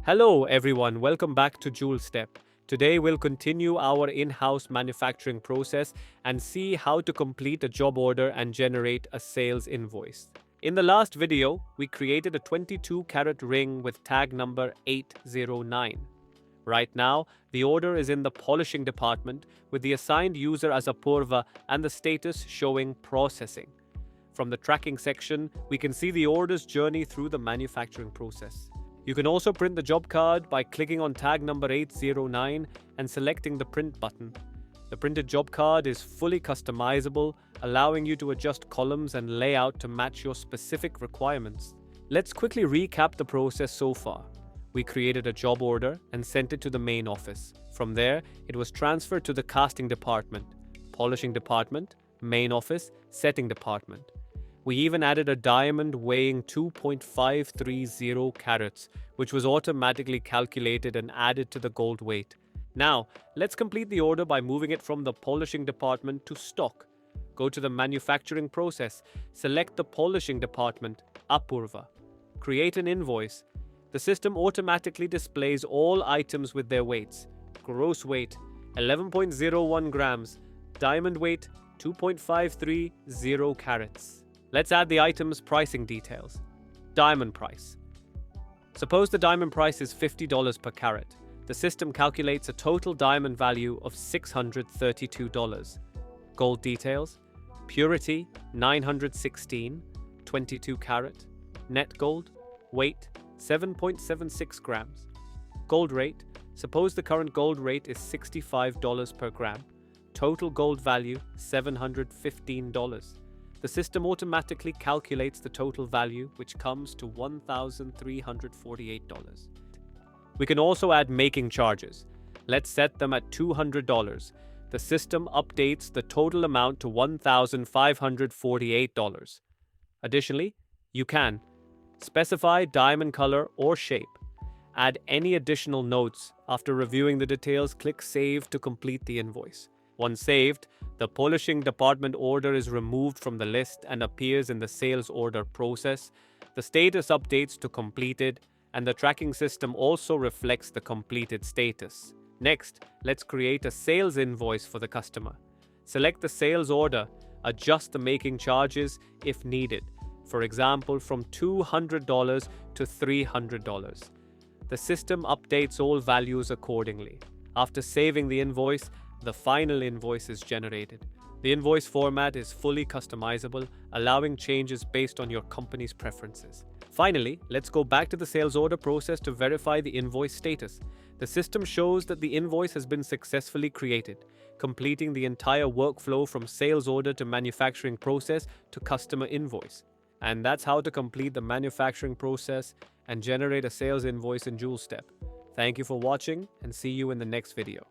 Hello everyone, welcome back to Jewelstep. Today we'll continue our in-house manufacturing process and see how to complete a job order and generate a sales invoice. In the last video, we created a 22-carat ring with tag number 809. Right now, the order is in the polishing department with the assigned user as Apurva and the status showing processing. From the tracking section, we can see the order's journey through the manufacturing process. You can also print the job card by clicking on tag number 809 and selecting the print button. The printed job card is fully customizable, allowing you to adjust columns and layout to match your specific requirements. Let's quickly recap the process so far. We created a job order and sent it to the main office. From there, it was transferred to the casting department, polishing department, main office, setting department. We even added a diamond weighing 2.530 carats, which was automatically calculated and added to the gold weight. Now, let's complete the order by moving it from the polishing department to stock. Go to the manufacturing process, select the polishing department, Apurva. Create an invoice. The system automatically displays all items with their weights. Gross weight, 11.01 grams. Diamond weight, 2.530 carats. Let's add the item's pricing details. Diamond price. Suppose the diamond price is $50 per carat. The system calculates a total diamond value of $632. Gold details. Purity, 916, 22 carat. Net gold. Weight, 7.76 grams. Gold rate. Suppose the current gold rate is $65 per gram. Total gold value, $715. The system automatically calculates the total value, which comes to $1,348. We can also add making charges. Let's set them at $200. The system updates the total amount to $1,548. Additionally, you can specify diamond color or shape. Add any additional notes. After reviewing the details, click Save to complete the invoice. Once saved, the polishing department order is removed from the list and appears in the sales order process. The status updates to completed, and the tracking system also reflects the completed status. Next, let's create a sales invoice for the customer. Select the sales order, adjust the making charges if needed. For example, from $200 to $300. The system updates all values accordingly. After saving the invoice, the final invoice is generated. The invoice format is fully customizable, allowing changes based on your company's preferences. Finally, let's go back to the sales order process to verify the invoice status. The system shows that the invoice has been successfully created, completing the entire workflow from sales order to manufacturing process to customer invoice. And that's how to complete the manufacturing process and generate a sales invoice in Jewelstep. Thank you for watching and see you in the next video.